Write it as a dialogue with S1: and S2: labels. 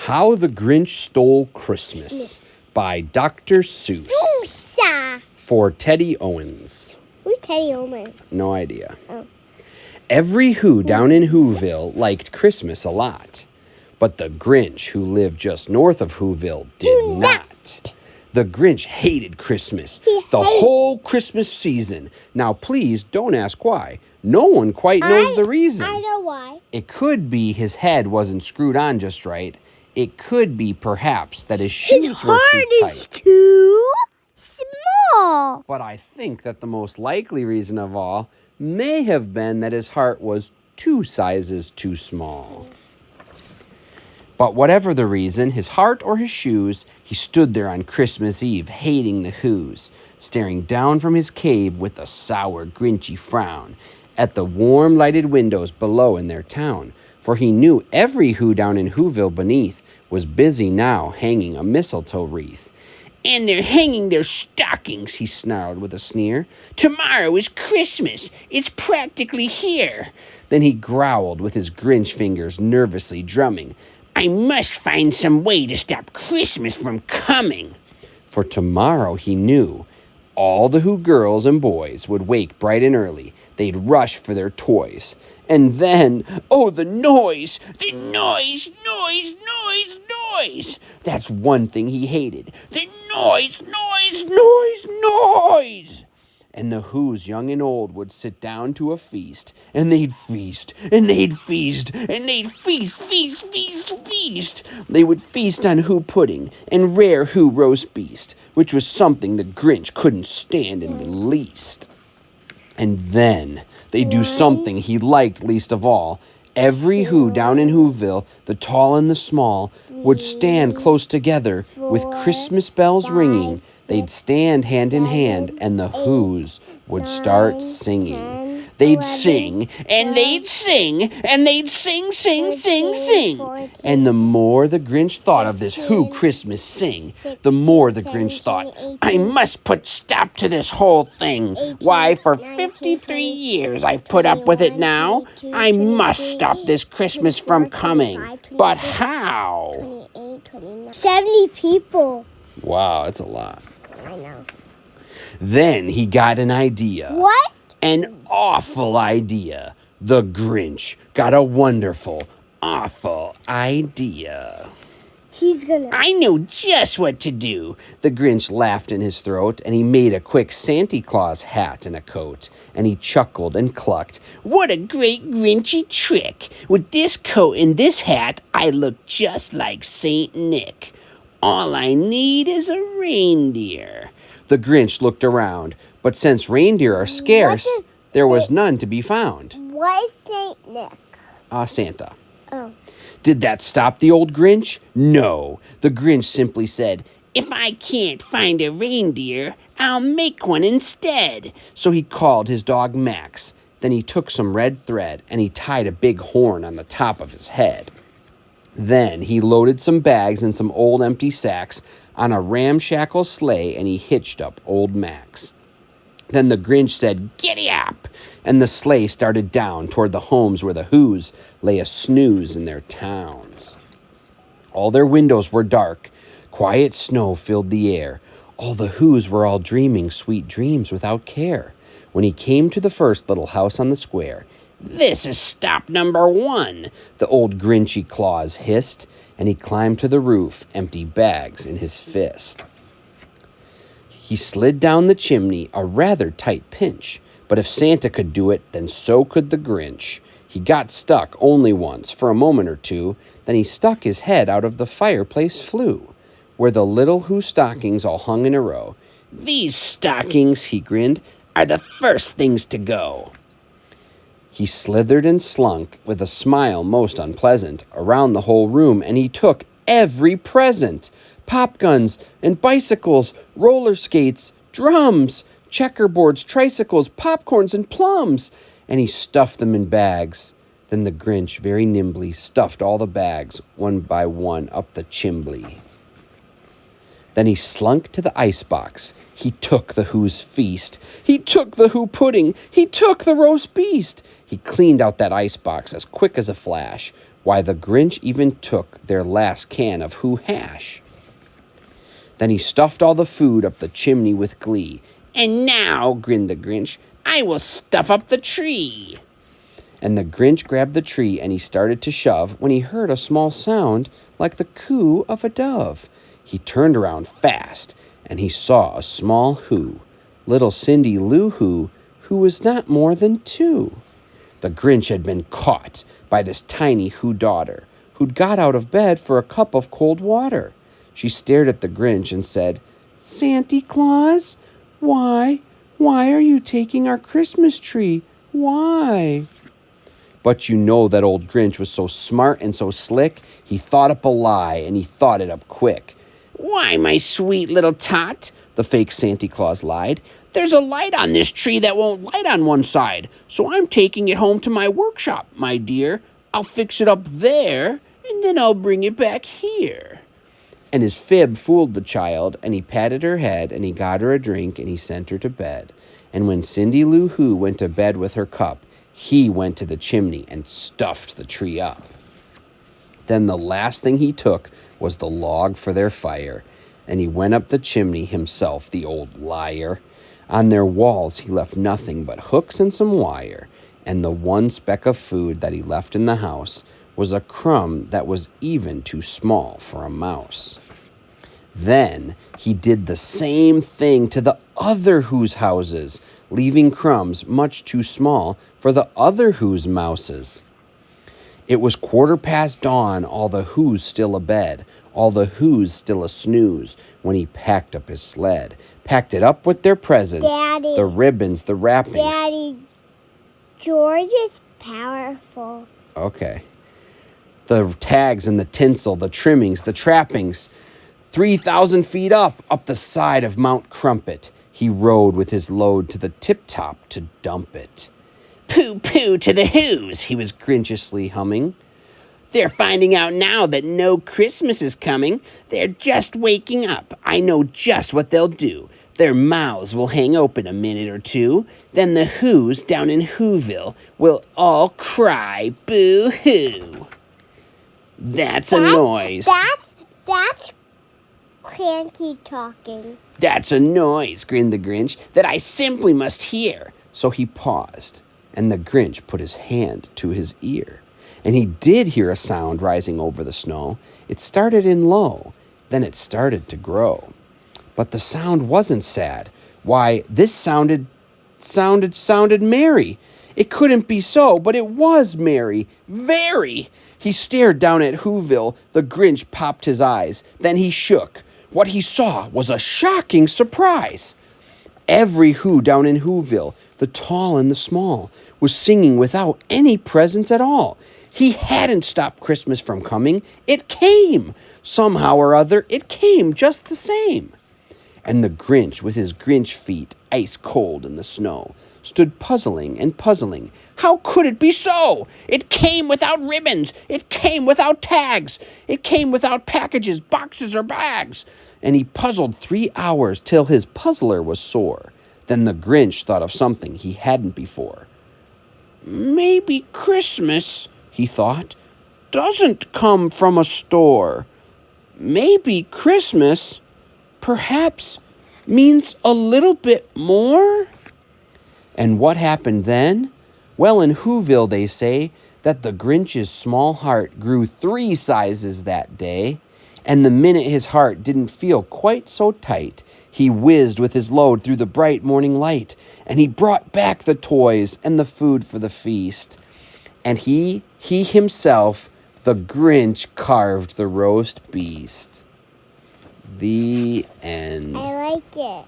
S1: How the Grinch Stole Christmas by Dr. Seuss. For Teddy Owens.
S2: Who's Teddy Owens?
S1: No idea.
S2: Oh.
S1: Every Who down in Whoville liked Christmas a lot. But the Grinch, who lived just north of Whoville, did not. The Grinch hated Christmas, the whole Christmas season. Now, please don't ask why. No one quite knows the reason.
S2: I know why.
S1: It could be his head wasn't screwed on just right. It could be, perhaps, that his shoes were too tight.
S2: His heart is too small.
S1: But I think that the most likely reason of all may have been that his heart was 2 sizes too small. But whatever the reason, his heart or his shoes, he stood there on Christmas Eve, hating the Whos, staring down from his cave with a sour, grinchy frown at the warm, lighted windows below in their town. For he knew every Who down in Whoville beneath was busy now hanging a mistletoe wreath. "And they're hanging their stockings," he snarled with a sneer. "Tomorrow is Christmas. It's practically here." Then he growled with his Grinch fingers nervously drumming. "I must find some way to stop Christmas from coming." For tomorrow, he knew, all the Who girls and boys would wake bright and early. They'd rush for their toys. And then, oh, the noise! The noise! That's one thing he hated. The noise! And the Whos, young and old, would sit down to a feast. And they'd feast, and they'd feast, and they'd feast. They would feast on Who pudding and rare Who roast beast, which was something the Grinch couldn't stand in the least. And then they'd do something he liked least of all. Every Who down in Whoville, the tall and the small, would stand close together with Christmas bells ringing. They'd stand hand in hand, and the Whos would start singing. They'd sing, and they'd sing, and they'd sing. And the more the Grinch thought of this Who Christmas sing, the more the Grinch thought, "I must put stop to this whole thing. Why, for 53 years I've put up with it now. I must stop this Christmas from coming. But how?"
S2: 70 people.
S1: Wow, that's a lot.
S2: I know.
S1: Then he got an idea.
S2: What?
S1: An awful idea. The Grinch got a wonderful, awful idea. "I know just what to do." The Grinch laughed in his throat, and he made a quick Santa Claus hat and a coat, and he chuckled and clucked. "What a great Grinchy trick! With this coat and this hat, I look just like Saint Nick. All I need is a reindeer." The Grinch looked around, but since reindeer are scarce, there was none to be found.
S2: What is Saint Nick?
S1: Santa.
S2: Oh.
S1: Did that stop the old Grinch? No. The Grinch simply said, "If I can't find a reindeer, I'll make one instead." So he called his dog Max. Then he took some red thread and he tied a big horn on the top of his head. Then he loaded some bags and some old empty sacks on a ramshackle sleigh, and he hitched up old Max. Then the Grinch said, "Giddy up!" And the sleigh started down toward the homes where the Whos lay a snooze in their towns. All their windows were dark. Quiet snow filled the air. All the Whos were all dreaming sweet dreams without care. When he came to the first little house on the square, "This is stop number 1, the old Grinchy Claus hissed, and he climbed to the roof, empty bags in his fist. He slid down the chimney, a rather tight pinch, but if Santa could do it, then so could the Grinch. He got stuck only once, for a moment or two, then he stuck his head out of the fireplace flue, where the little Who stockings all hung in a row. "These stockings," he grinned, "are the first things to go." He slithered and slunk, with a smile most unpleasant, around the whole room, and he took every present. Pop guns and bicycles, roller skates, drums, checkerboards, tricycles, popcorns, and plums. And he stuffed them in bags. Then the Grinch very nimbly stuffed all the bags, one by one, up the chimbley. Then he slunk to the icebox. He took the Who's feast. He took the Who pudding. He took the roast beast. He cleaned out that icebox as quick as a flash, Why, the Grinch even took their last can of Who hash. Then he stuffed all the food up the chimney with glee. "And now," grinned the Grinch, "I will stuff up the tree." And the Grinch grabbed the tree and he started to shove when he heard a small sound like the coo of a dove. He turned around fast and he saw a small Who, little Cindy Lou Who was not more than 2. The Grinch had been caught by this tiny Who daughter who'd got out of bed for a cup of cold water. She stared at the Grinch and said, "Santa Claus, why are you taking our Christmas tree? Why?" But you know that old Grinch was so smart and so slick, he thought up a lie, and he thought it up quick. "Why, my sweet little tot," the fake Santa Claus lied, "there's a light on this tree that won't light on one side, so I'm taking it home to my workshop, my dear. I'll fix it up there, and then I'll bring it back here." And his fib fooled the child, and he patted her head, and he got her a drink, and he sent her to bed. And when Cindy Lou Who went to bed with her cup, he went to the chimney and stuffed the tree up. Then the last thing he took was the log for their fire, and he went up the chimney himself, the old liar. On their walls he left nothing but hooks and some wire, and the one speck of food that he left in the house was a crumb that was even too small for a mouse. Then he did the same thing to the other Who's houses, leaving crumbs much too small for the other Who's mouses. It was 1/4 dawn, all the Who's still abed, all the Who's still a snooze, when he packed up his sled, packed it up with their presents,
S2: Daddy,
S1: the ribbons, the wrappings.
S2: Daddy, George is powerful.
S1: Okay. The tags and the tinsel, the trimmings, the trappings. 3,000 feet up the side of Mount Crumpet, he rode with his load to the tip-top to dump it. "Pooh, pooh to the Who's," he was grinchiously humming. "They're finding out now that no Christmas is coming. They're just waking up. I know just what they'll do. Their mouths will hang open a minute or two. Then the Who's down in Whoville will all cry boo-hoo." That's a noise.
S2: That's cranky talking.
S1: "That's a noise," grinned the Grinch, "that I simply must hear." So he paused, and the Grinch put his hand to his ear. And he did hear a sound rising over the snow. It started in low, then it started to grow. But the sound wasn't sad. Why, this sounded merry. It couldn't be so, but it was merry. Very. He stared down at Whoville. The Grinch popped his eyes. Then he shook. What he saw was a shocking surprise. Every Who down in Whoville, the tall and the small, was singing without any presents at all. He hadn't stopped Christmas from coming. It came. Somehow or other, it came just the same. And the Grinch, with his Grinch feet ice cold in the snow, stood puzzling and puzzling. How could it be so? It came without ribbons. It came without tags. It came without packages, boxes, or bags. And he puzzled 3 hours till his puzzler was sore. Then the Grinch thought of something he hadn't before. "Maybe Christmas," he thought, "doesn't come from a store. Maybe Christmas, perhaps, means a little bit more." And what happened then? Well, in Whoville they say that the Grinch's small heart grew 3 sizes that day. And the minute his heart didn't feel quite so tight, he whizzed with his load through the bright morning light, and he brought back the toys and the food for the feast. And he himself, the Grinch, carved the roast beast. The end.
S2: I like it.